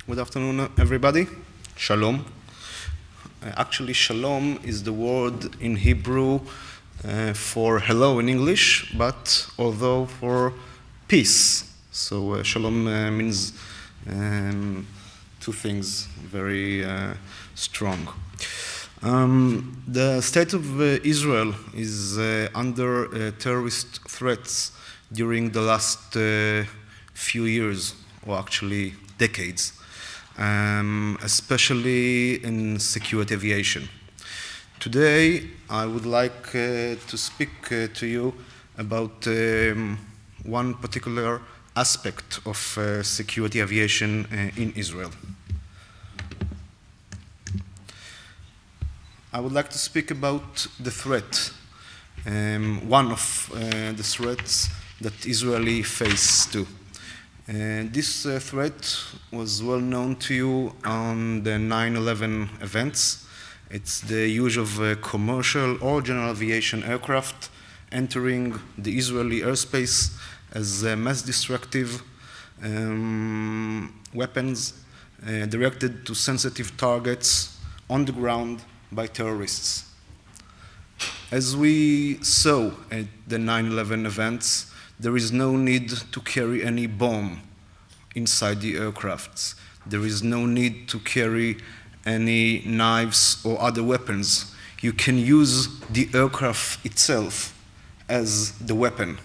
Good afternoon, everybody. Shalom. Actually, shalom is the word in Hebrew for hello in English, but although for peace. So shalom means two things very strong. The state of Israel is under terrorist threats during the last few years, or actually decades. Especially in security aviation. Today, I would like to speak to you about one particular aspect of security aviation in Israel. I would like to speak about the threat, one of the threats that Israelis face too. This threat was well known to you on the 9/11 events. It's the use of commercial or general aviation aircraft entering the Israeli airspace as mass destructive weapons directed to sensitive targets on the ground by terrorists. As we saw at the 9/11 events, there is no need to carry any bomb inside the aircrafts. There is no need to carry any knives or other weapons. You can use the aircraft itself as the weapon.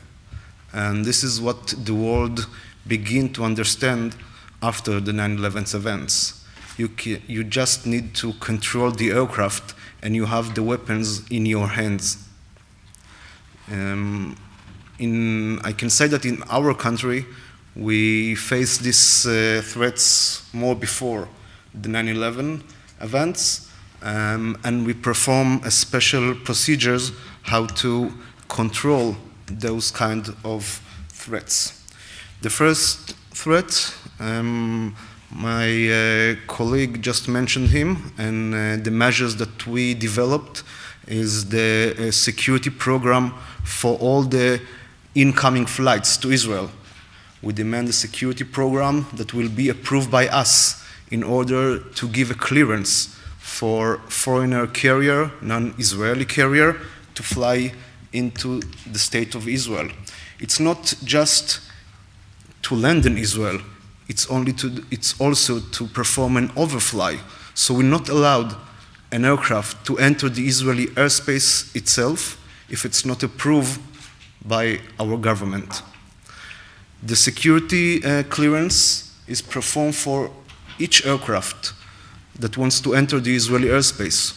And this is what the world began to understand after the 9/11 events. You just need to control the aircraft and you have the weapons in your hands. I can say that in our country, we faced these threats more before the 9/11 events, and we perform a special procedures how to control those kind of threats. The first threat, my colleague just mentioned him, and the measures that we developed is the security program for all the incoming flights to Israel. We demand a security program that will be approved by us in order to give a clearance for foreigner carrier, non-Israeli carrier, to fly into the state of Israel. It's not just to land in Israel, it's also to perform an overfly. So we're not allowed an aircraft to enter the Israeli airspace itself if it's not approved by our government. The security clearance is performed for each aircraft that wants to enter the Israeli airspace.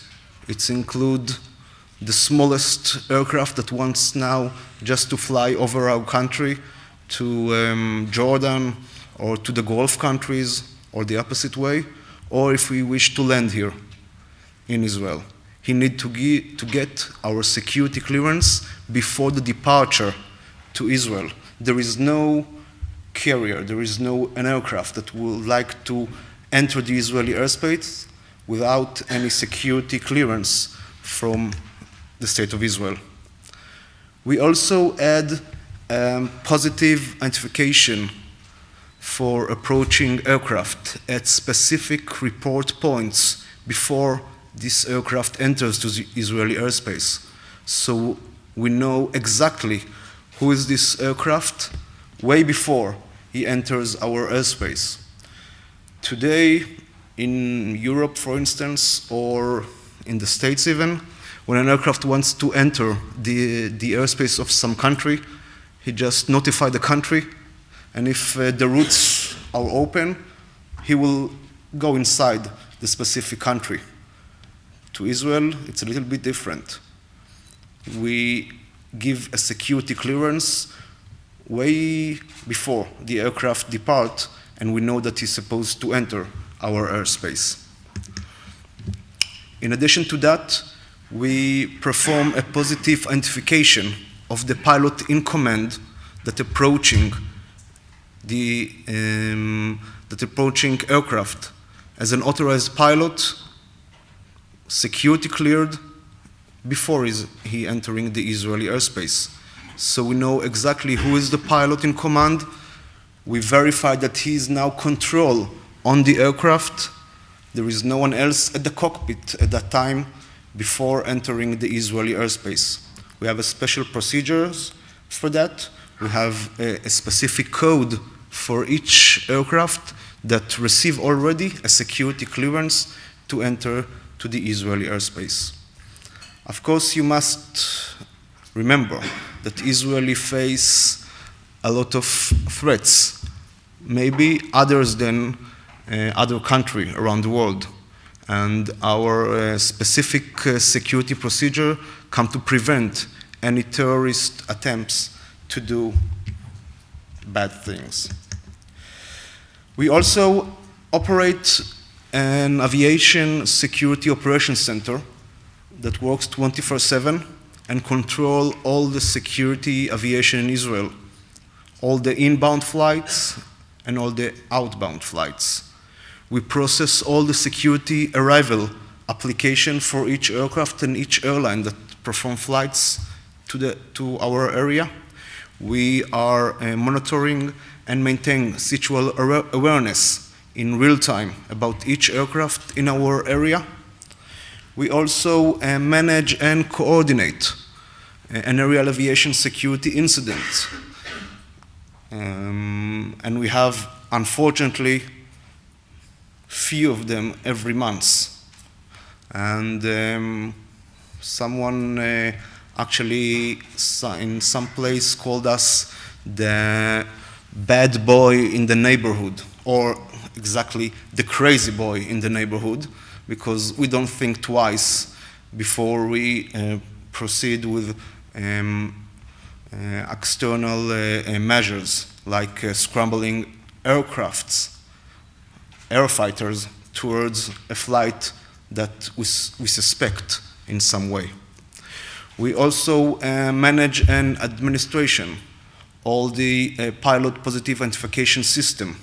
It includes the smallest aircraft that wants now just to fly over our country to Jordan or to the Gulf countries or the opposite way, or if we wish to land here in Israel. He needs to get our security clearance before the departure to Israel. There is no carrier, there is no an aircraft that would like to enter the Israeli airspace without any security clearance from the state of Israel. We also add positive identification for approaching aircraft at specific report points before this aircraft enters to the Israeli airspace. So we know exactly who is this aircraft way before he enters our airspace. Today, in Europe, for instance, or in the States even, when an aircraft wants to enter the airspace of some country, he just notifies the country, and if the routes are open, he will go inside the specific country. To Israel, it's a little bit different. We give a security clearance way before the aircraft depart, and we know that he's supposed to enter our airspace. In addition to that, we perform a positive identification of the pilot in command that approaching aircraft as an authorized pilot, security cleared before he entering the Israeli airspace. So we know exactly who is the pilot in command. We verify that he is now control on the aircraft. There is no one else at the cockpit at that time before entering the Israeli airspace. We have a special procedures for that. We have a specific code for each aircraft that receive already a security clearance to enter to the Israeli airspace. Of course, you must remember that Israeli face a lot of threats, maybe others than other country around the world. And our specific security procedure come to prevent any terrorist attempts to do bad things. We also operate an aviation security operations center that works 24/7 and control all the security aviation in Israel, all the inbound flights and all the outbound flights. We process all the security arrival application for each aircraft and each airline that perform flights to our area. We are monitoring and maintain situational awareness in real time about each aircraft in our area. We also manage and coordinate an aerial aviation security incident. And we have, unfortunately, few of them every month. And someone actually in some place called us the bad boy in the neighborhood, or exactly the crazy boy in the neighborhood, because we don't think twice before we proceed with external measures like scrambling aircrafts, airfighters towards a flight that we suspect in some way. We also manage an administration, all the pilot positive identification system,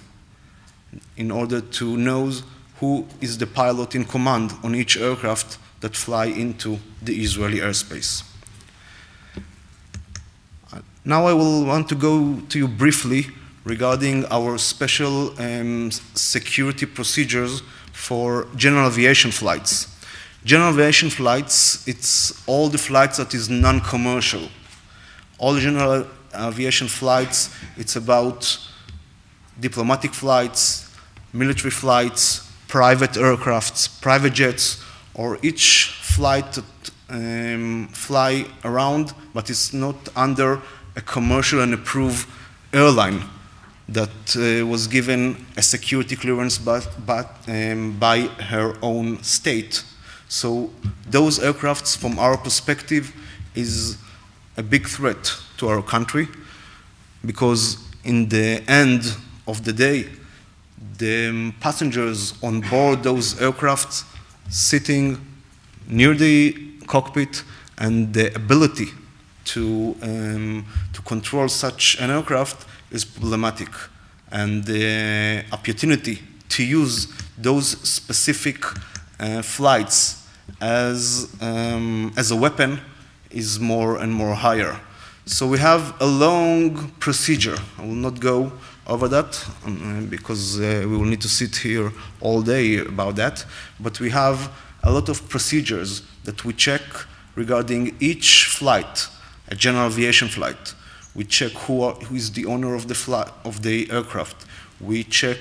in order to know who is the pilot in command on each aircraft that fly into the Israeli airspace. Now I will want to go to you briefly regarding our special security procedures for general aviation flights. General aviation flights, it's all the flights that is non-commercial. All general aviation flights, it's about diplomatic flights, military flights, private aircrafts, private jets, or each flight that fly around, but it's not under a commercial and approved airline that was given a security clearance by her own state. So those aircrafts, from our perspective, is a big threat to our country, because in the end of the day, the passengers on board those aircraft sitting near the cockpit, and the ability to control such an aircraft is problematic. And the opportunity to use those specific flights as a weapon is more and more higher. So we have a long procedure. I will not go over that because we will need to sit here all day about that. But we have a lot of procedures that we check regarding each flight, a general aviation flight. We check who is the owner of the aircraft. We check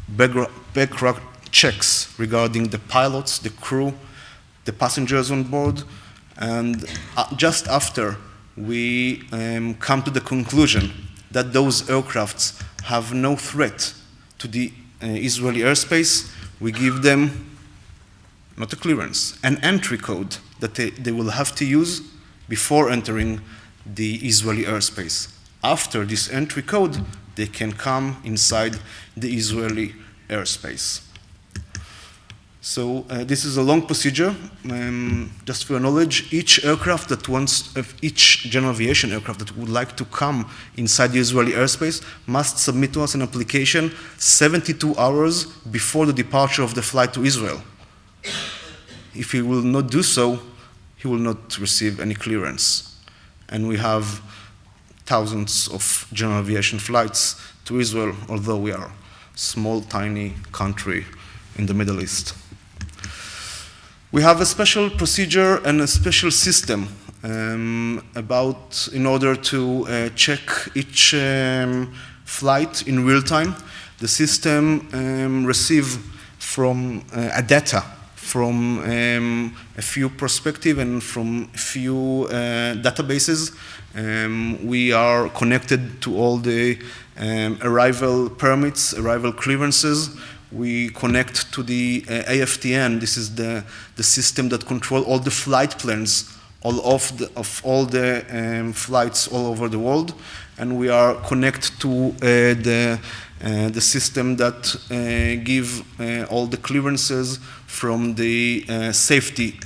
background checks regarding the pilots, the crew, the passengers on board, and just after we come to the conclusion that those aircrafts have no threat to the Israeli airspace, we give them not a clearance, an entry code that they will have to use before entering the Israeli airspace. After this entry code, they can come inside the Israeli airspace. So this is a long procedure. Just for your knowledge, each aircraft that each general aviation aircraft that would like to come inside the Israeli airspace must submit to us an application 72 hours before the departure of the flight to Israel. If he will not do so, he will not receive any clearance. And we have thousands of general aviation flights to Israel, although we are small, tiny country in the Middle East. We have a special procedure and a special system in order to check each flight in real time. The system receives from a data from a few perspectives and from a few databases. We are connected to all the arrival permits, arrival clearances. We connect to the AFTN. This is the system that controls all the flight plans of all the flights all over the world. And we are connected to the system that give all the clearances from the safety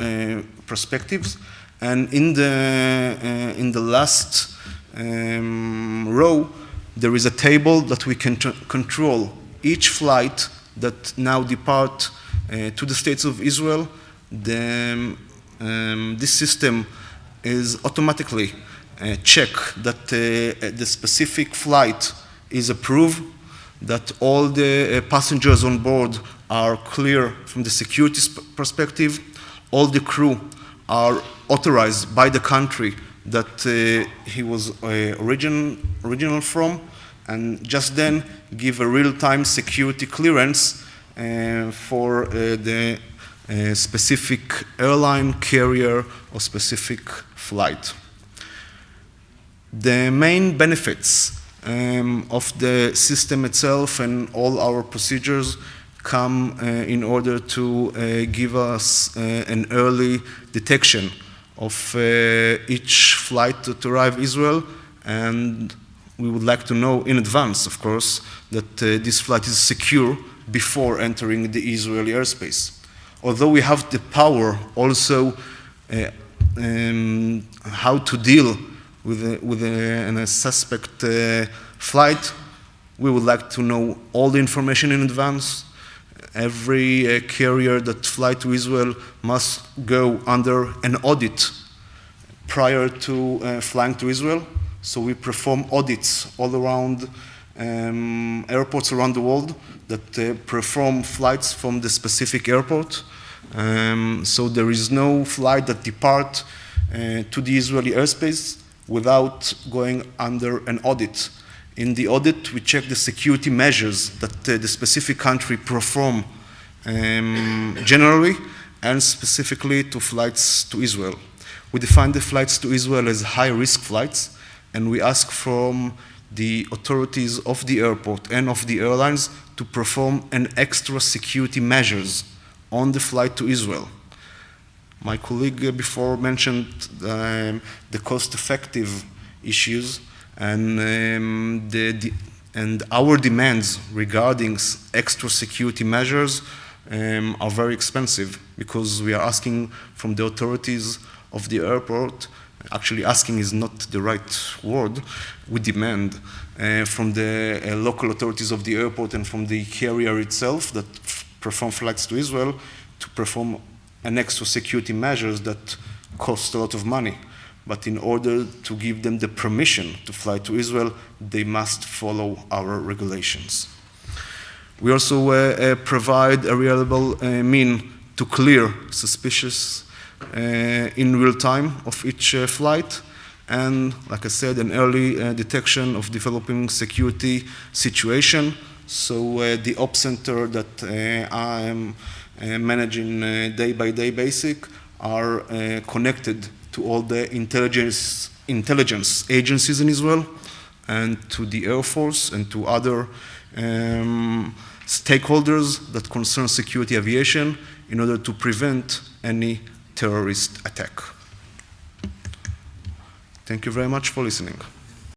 perspectives. And in the last row, there is a table that we can control each flight that now depart to the States of Israel. This system is automatically check that the specific flight is approved, that all the passengers on board are clear from the security perspective, all the crew are authorized by the country that he was original from, and just then give a real-time security clearance for the specific airline, carrier, or specific flight. The main benefits of the system itself and all our procedures come in order to give us an early detection of each flight to arrive Israel, and we would like to know in advance, of course, that this flight is secure before entering the Israeli airspace. Although we have the power also how to deal with a suspect flight, we would like to know all the information in advance. Every carrier that flies to Israel must go under an audit prior to flying to Israel. So we perform audits all around airports around the world that perform flights from the specific airport. So there is no flight that depart to the Israeli airspace without going under an audit. In the audit, we check the security measures that the specific country perform generally and specifically to flights to Israel. We define the flights to Israel as high-risk flights, and we ask from the authorities of the airport and of the airlines to perform an extra security measures on the flight to Israel. My colleague before mentioned the cost-effective issues, and our demands regarding extra security measures are very expensive, because we are asking from the authorities of the airport. Actually, asking is not the right word. We demand from the local authorities of the airport and from the carrier itself that perform flights to Israel to perform an extra security measures that cost a lot of money. But in order to give them the permission to fly to Israel, they must follow our regulations. We also provide a reliable mean to clear suspicious in real time of each flight, and like I said, an early detection of developing security situation. So the op center that I am managing day by day basis are connected to all the intelligence agencies in Israel and to the Air Force and to other stakeholders that concern security aviation in order to prevent any terrorist attack. Thank you very much for listening.